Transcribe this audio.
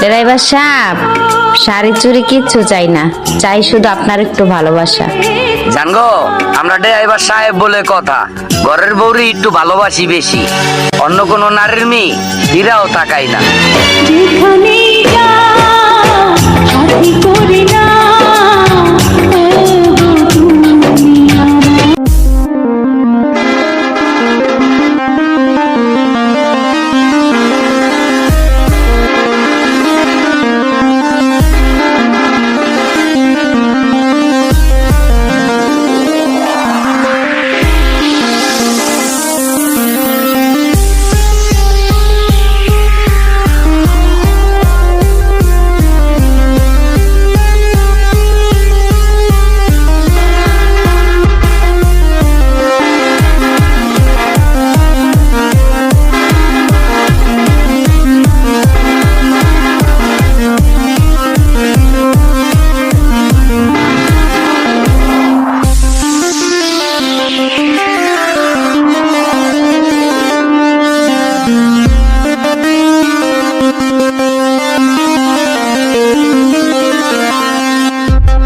Driver সাহেব, শাড়ি চুরি কিচ্ছু চাই না, চাই শুধু আপনার একটু ভালোবাসা। জানগো, আমরা ড্রাইভার সাহেব বলে কথা, ঘরের বউরি একটু ভালোবাসি বেশি, অন্য কোন নারীর মেয়ে ফিরাও তাকাই না। যেখানেই যাও সাথী করে